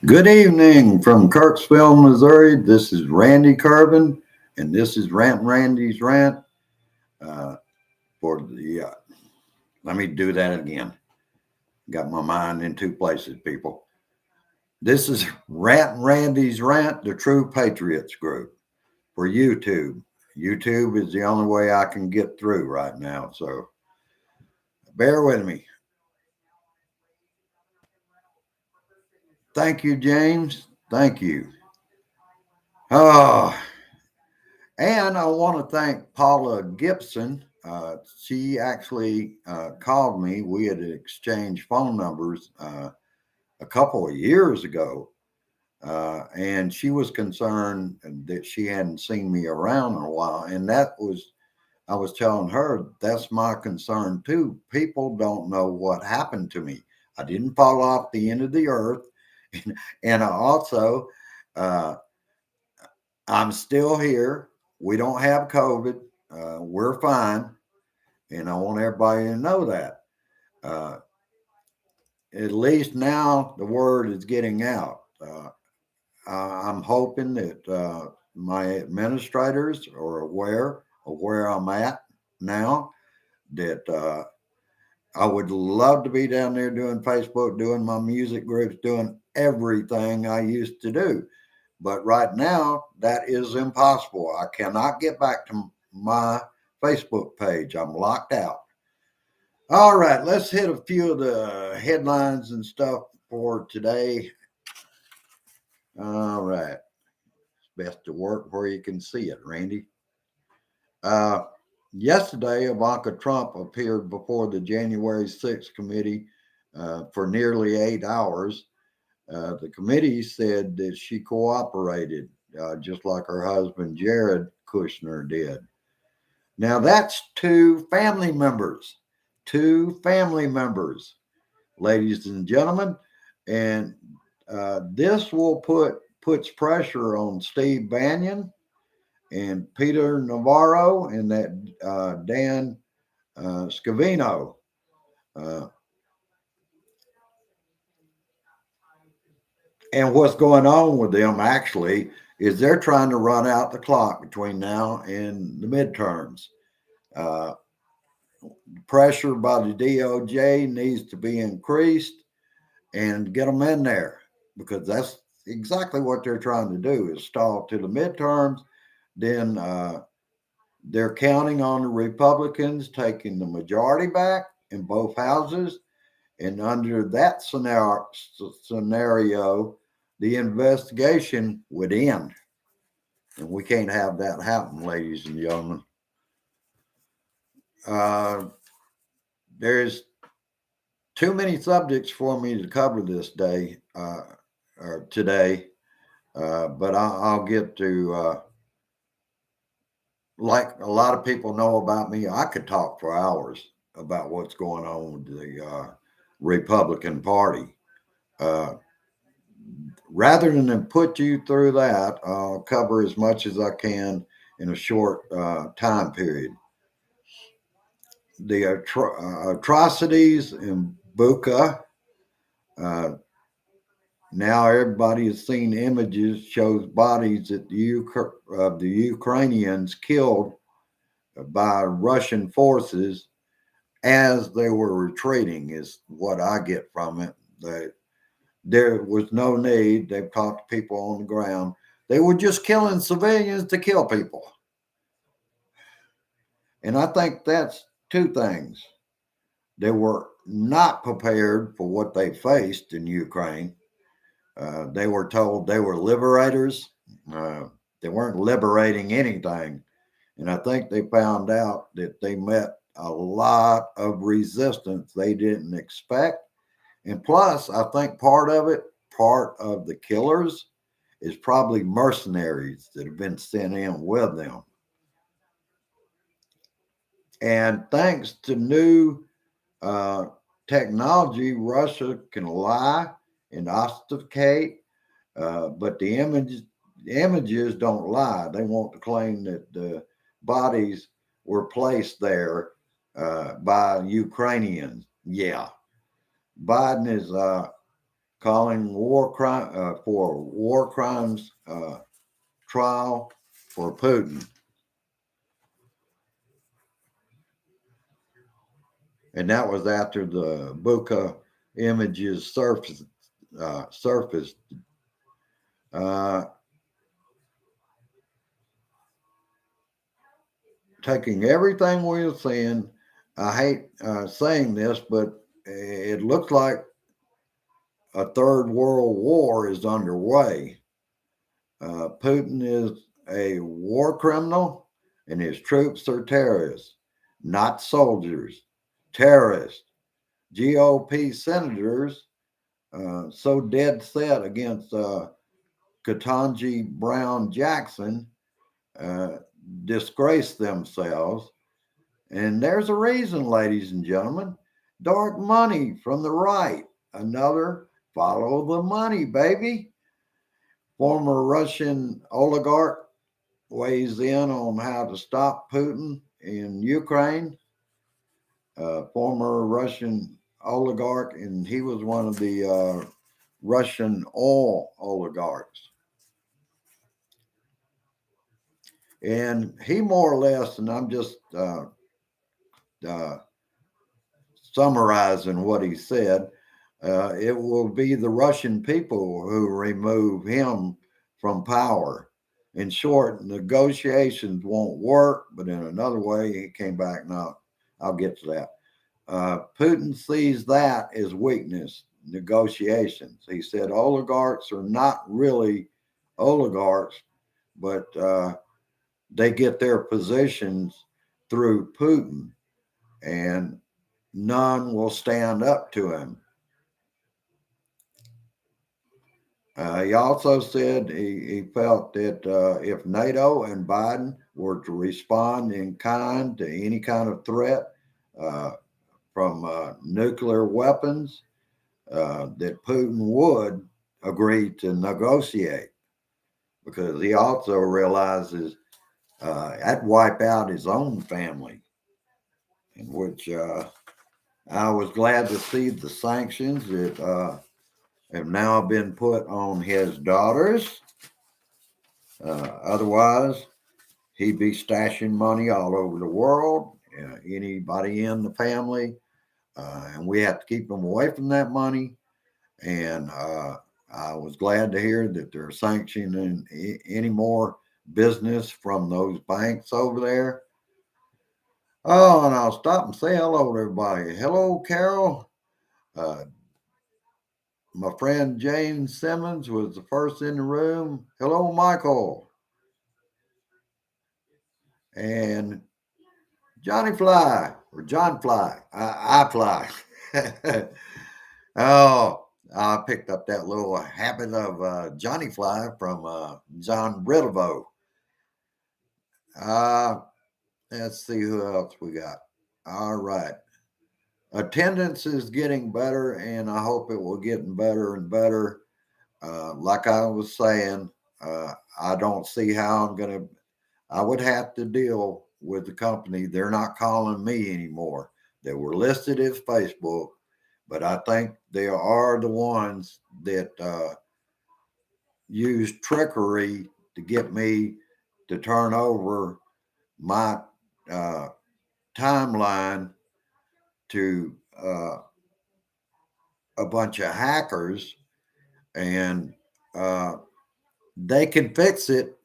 Good evening from Kirksville, Missouri. This is Randy Curvin, and this is Randy's Rant. Uh, Let me do that again. Got my mind in two places, people. This is Randy's Rant, the True Patriots group for YouTube. YouTube is the only way I can get through right now, so bear with me. Thank you, James. Thank you. Oh, and I want to thank Paula Gibson. She actually called me. We had exchanged phone numbers a couple of years ago. And she was concerned that she hadn't seen me around in a while. And I was telling her, that's my concern too. People don't know what happened to me. I didn't fall off the end of the earth. And I also, I'm still here. We don't have COVID. We're fine. And I want everybody to know that. Uh, at least now the word is getting out. I'm hoping that my administrators are aware of where I'm at now, that I would love to be down there doing Facebook, doing my music groups, doing everything I used to do. But right now, that is impossible. I cannot get back to my Facebook page. I'm locked out. All right, let's hit a few of the headlines and stuff for today. All right. It's best to work where you can see it, Randy. Uh, Yesterday, Ivanka Trump appeared before the January 6th committee for nearly 8 hours. The committee said that she cooperated, just like her husband, Jared Kushner, did. Now, that's two family members, ladies and gentlemen. And this will puts pressure on Steve Bannon and Peter Navarro and that Dan Scavino. Uh, and what's going on with them actually is they're trying to run out the clock between now and the midterms. Uh, Pressure by the DOJ needs to be increased and get them in there, because that's exactly what they're trying to do, is stall to the midterms. Then they're counting on the Republicans taking the majority back in both houses. And under that scenario, the investigation would end. And we can't have that happen, ladies and gentlemen. There's too many subjects for me to cover this day or today, but I'll get to. Like a lot of people know about me, I could talk for hours about what's going on with the Republican Party. Uh, Rather than put you through that, I'll cover as much as I can in a short time period. The atrocities in Bucha. Uh, Now everybody has seen images shows bodies that the Ukrainians killed by Russian forces as they were retreating, is what I get from it. That there was no need. They've talked to people on the ground. They were just killing civilians to kill people. And I think that's two things. They were not prepared for what they faced in Ukraine. They were told they were liberators. Uh, they weren't liberating anything. And I think they found out that they met a lot of resistance they didn't expect. And plus, I think part of the killers is probably mercenaries that have been sent in with them. And thanks to new uh, technology, Russia can lie and obfuscate, but the images don't lie. They want to claim that the bodies were placed there by Ukrainians. Yeah, Biden is calling for war crimes trial for Putin. And that was after the Buka images surfaced. Uh, Taking everything we were saying, I hate saying this, but it looks like a third world war is underway. Putin is a war criminal, and his troops are terrorists, not soldiers. Terrorists. GOP senators so dead set against Ketanji Brown Jackson uh, disgrace themselves. And there's a reason, ladies and gentlemen. Dark money from the right. Another follow the money, baby. Former Russian oligarch weighs in on how to stop Putin in Ukraine. Former Russian oligarch, and he was one of the Russian oil oligarchs. And he more or less, and I'm just uh, summarizing what he said, it will be the Russian people who remove him from power. In short, negotiations won't work, but in another way, he came back. Now, I'll get to that. Putin sees that as weakness, negotiations. He said oligarchs are not really oligarchs, but they get their positions through Putin, and none will stand up to him. He also said he felt that if NATO and Biden were to respond in kind to any kind of threat from nuclear weapons, that Putin would agree to negotiate, because he also realizes that'd wipe out his own family, in which I was glad to see the sanctions that have now been put on his daughters. Otherwise, he'd be stashing money all over the world, anybody in the family, and we have to keep them away from that money. And I was glad to hear that they're sanctioning any more business from those banks over there. Oh, and I'll stop and say hello to everybody. Hello, Carol. Uh, my friend Jane Simmons was the first in the room. Hello, Michael. And Johnny Fly, or John Fly. I Fly. Oh, I picked up that little habit of Johnny Fly from John Rittervo. Uh, let's see who else we got. All right. Attendance is getting better, and I hope it will get better and better. Like I was saying, I don't see how I would have to deal with the company. They're not calling me anymore. They were listed as Facebook, but I think they are the ones that use trickery to get me to turn over my uh, timeline to a bunch of hackers, and uh, they can fix it.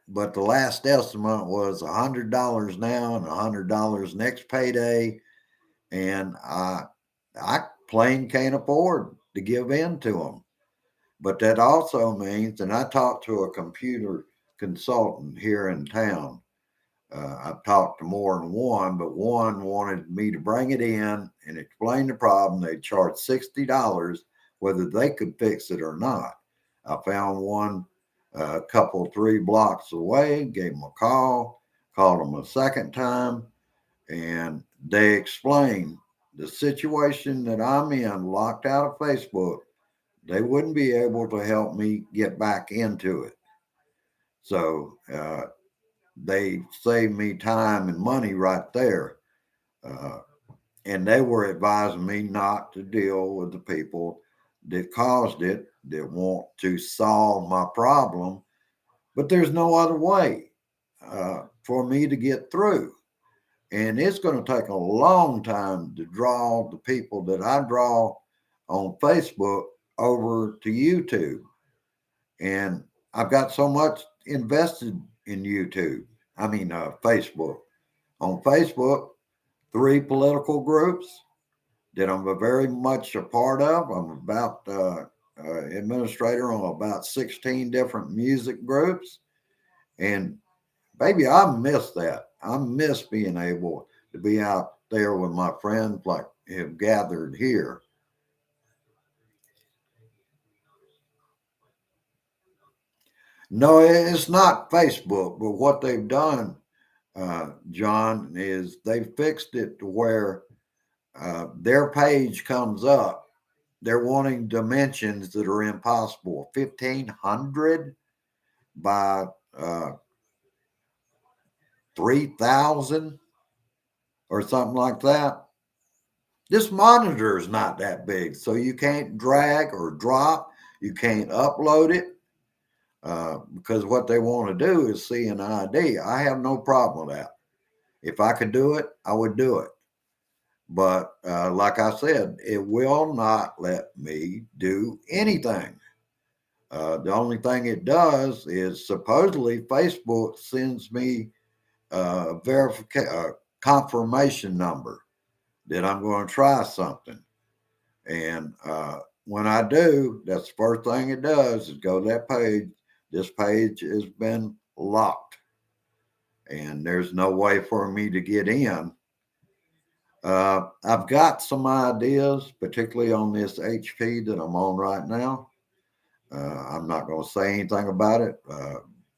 But the last estimate was $100 now and $100 next payday, and I plain can't afford to give in to them. But that also means, and I talked to a computer consultant here in town. I've talked to more than one, but one wanted me to bring it in and explain the problem. They charged $60 whether they could fix it or not. I found one a couple, 3 blocks away, gave them a call, called them a second time, and they explained the situation that I'm in, locked out of Facebook. They wouldn't be able to help me get back into it. So they saved me time and money right there. Uh, and they were advising me not to deal with the people that caused it that want to solve my problem, but there's no other way for me to get through. And it's going to take a long time to draw the people that I draw on Facebook over to YouTube. And I've got so much invested in YouTube. Facebook. On Facebook, 3 political groups that I'm very much a part of. I'm about administrator on about 16 different music groups. And baby, I miss that. I miss being able to be out there with my friends like have gathered here. No, it's not Facebook, but what they've done, John, is they fixed it to where their page comes up. They're wanting dimensions that are impossible. 1,500 by 3,000 or something like that. This monitor is not that big, so you can't drag or drop. You can't upload it because what they want to do is see an ID. I have no problem with that. If I could do it, I would do it. But like I said, it will not let me do anything. The only thing it does is supposedly Facebook sends me a confirmation number that I'm going to try something. And when I do, that's the first thing it does is go to that page. This page has been locked and there's no way for me to get in. I've got some ideas, particularly on this HP that I'm on right now. I'm not going to say anything about it,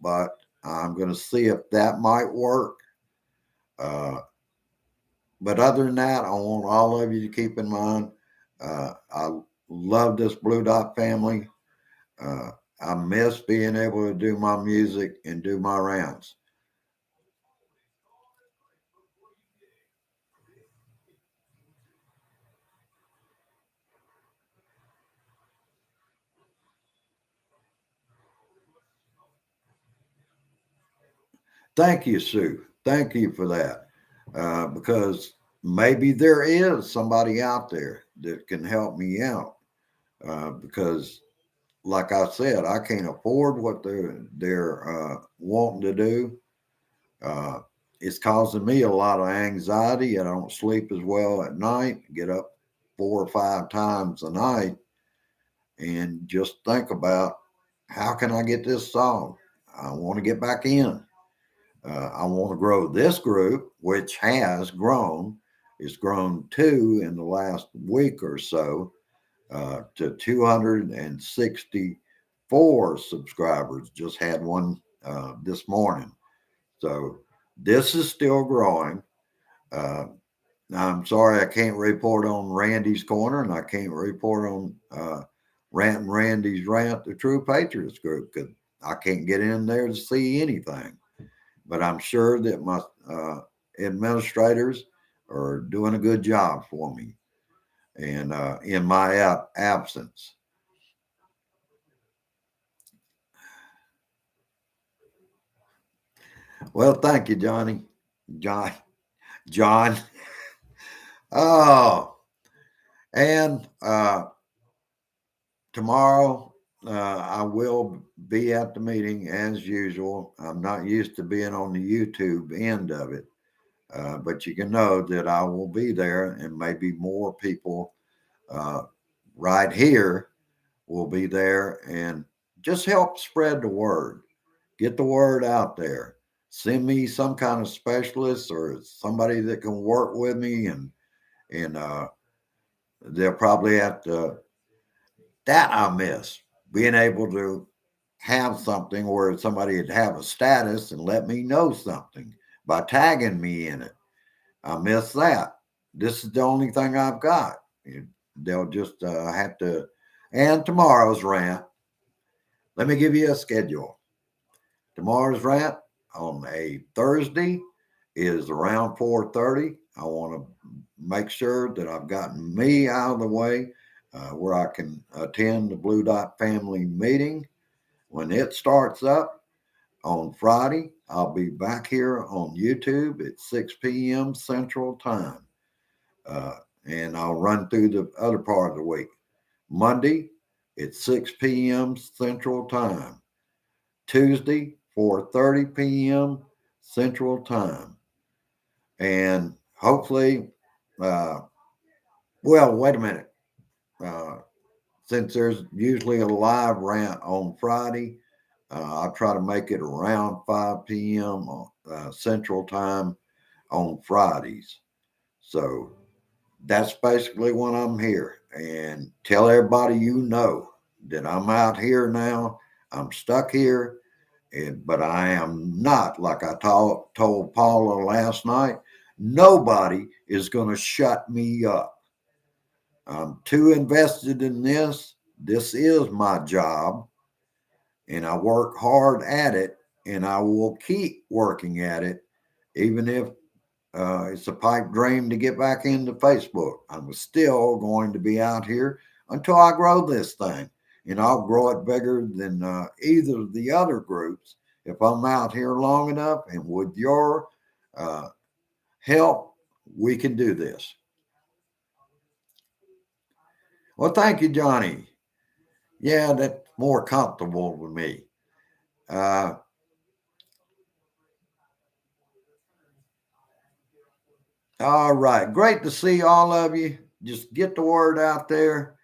but I'm going to see if that might work. But other than that, I want all of you to keep in mind, I love this Blue Dot family. I miss being able to do my music and do my rounds. Thank you, Sue. Thank you for that. Because maybe there is somebody out there that can help me out. Because, like I said, I can't afford what they're wanting to do. Uh, it's causing me a lot of anxiety. I don't sleep as well at night. Get up 4 or 5 times a night, and just think about how can I get this solved. I want to get back in. I want to grow this group, which has grown. It's grown two in the last week or so to 264 subscribers. Just had one this morning. So this is still growing. Uh, I'm sorry I can't report on Randy's Corner and I can't report on Rant and Randy's Rant, the True Patriots group, because I can't get in there to see anything. But I'm sure that my administrators are doing a good job for me and in my absence. Well, thank you, Johnny. John. John. Oh, and tomorrow I will be at the meeting as usual. I'm not used to being on the YouTube end of it, but you can know that I will be there, and maybe more people uh, right here will be there and just help spread the word. Get the word out there. Send me some kind of specialist or somebody that can work with me, and they'll probably have to. That I miss being able to have something where somebody would have a status and let me know something by tagging me in it. I miss that. This is the only thing I've got. They'll just have to. And tomorrow's rant. Let me give you a schedule. Tomorrow's rant on a Thursday is around 4:30. I want to make sure that I've gotten me out of the way. where I can attend the Blue Dot Family meeting when it starts up on Friday. I'll be back here on YouTube at 6 p.m. Central Time. Uh, and I'll run through the other part of the week. Monday at 6 p.m. Central Time. Tuesday, 4:30 p.m. Central Time. And hopefully, uh, well, wait a minute. Uh, since there's usually a live rant on Friday, I try to make it around 5 p.m. Central Time on Fridays. So that's basically when I'm here. And tell everybody you know that I'm out here now. I'm stuck here, but I am not, like I told Paula last night, nobody is going to shut me up. I'm too invested in this. This is my job, and I work hard at it, and I will keep working at it, even if it's a pipe dream to get back into Facebook. I'm still going to be out here until I grow this thing, and I'll grow it bigger than either of the other groups if I'm out here long enough. And with your uh, help, we can do this. Well, thank you, Johnny. Yeah, that's more comfortable with me. Uh, all right. Great to see all of you. Just get the word out there,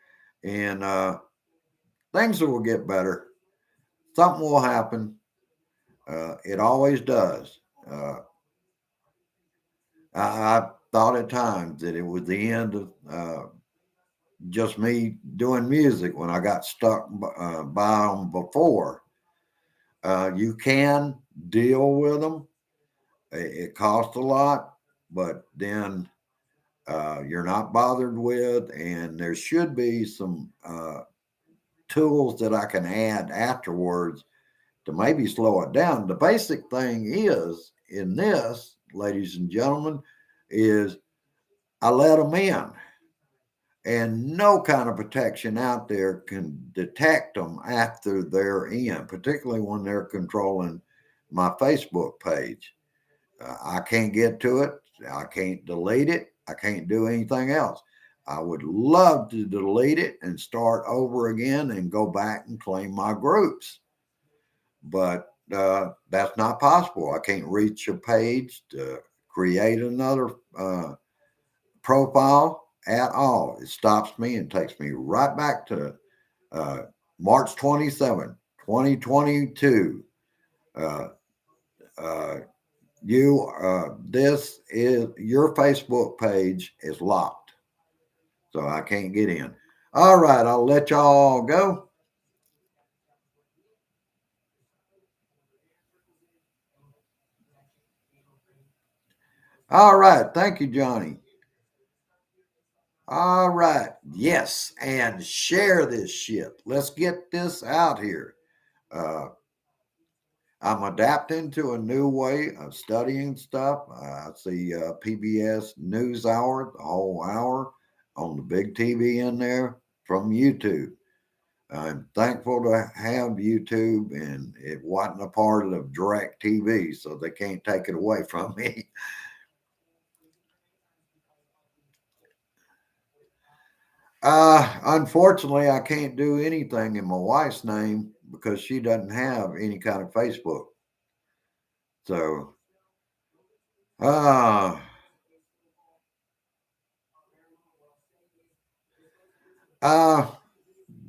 and things will get better. Something will happen. It always does. Uh, I thought at times that it was the end of just me doing music when I got stuck by them before. You can deal with them. It costs a lot, but then you're not bothered with, and there should be some tools that I can add afterwards to maybe slow it down. The basic thing is in this, ladies and gentlemen, is I let them in, and no kind of protection out there can detect them after they're in, particularly when they're controlling my Facebook page. I can't get to it. I can't delete it. I can't do anything else. I would love to delete it and start over again and go back and claim my groups, but that's not possible. I can't reach a page to create another profile at all. It stops me and takes me right back to uh, March 27, 2022. Uh, uh, this is your Facebook page is locked, so I can't get in. All right, I'll let y'all go. All right, thank you, Johnny. All right, yes, and share this shit. Let's get this out here. Uh, I'm adapting to a new way of studying stuff. I see PBS News Hour, the whole hour on the big TV in there from YouTube. I'm thankful to have YouTube, and it wasn't a part of direct TV, so they can't take it away from me. Unfortunately, I can't do anything in my wife's name because she doesn't have any kind of Facebook. So, uh, uh,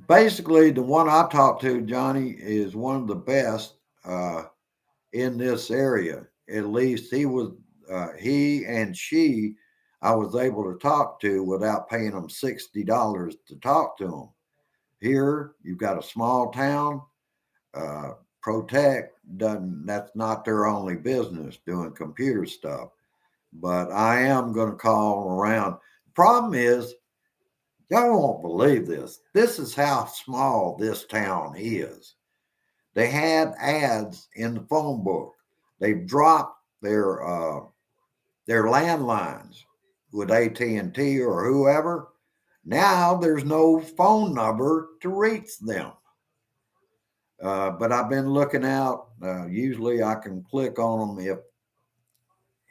basically, the one I talked to, Johnny, is one of the best in this area. At least he and she, I was able to talk to without paying them $60 to talk to them. Here, you've got a small town. Uh, Protect doesn't. That's not their only business doing computer stuff. But I am going to call around. Problem is, y'all won't believe this. This is how small this town is. They had ads in the phone book. They've dropped their landlines with AT&T or whoever. Now there's no phone number to reach them. But I've been looking out. Usually I can click on them if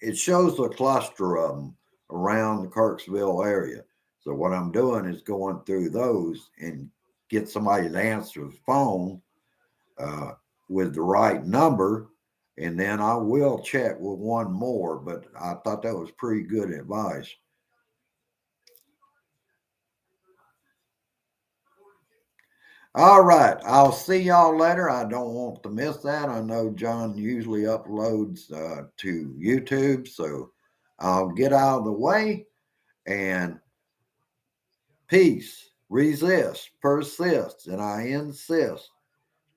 it shows a cluster of them around the Kirksville area. So what I'm doing is going through those and get somebody to answer the phone uh, with the right number, and then I will check with one more. But I thought that was pretty good advice. All right, I'll see y'all later. I don't want to miss that. I know John usually uploads to YouTube, so I'll get out of the way. And peace, resist, persist, and I insist.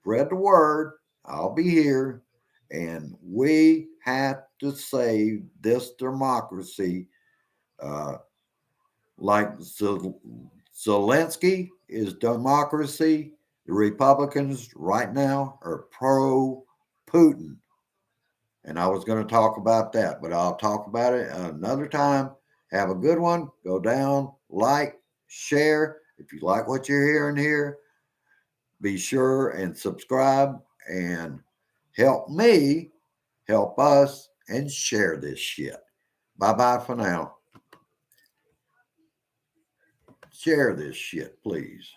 Spread the word. I'll be here. And we have to save this democracy. Uh, like Zelensky is democracy. The Republicans right now are pro Putin. And I was going to talk about that, but I'll talk about it another time. Have a good one. Go down, like, share. If you like what you're hearing here, be sure and subscribe and help me help us and share this shit. Bye bye for now. Share this shit, please.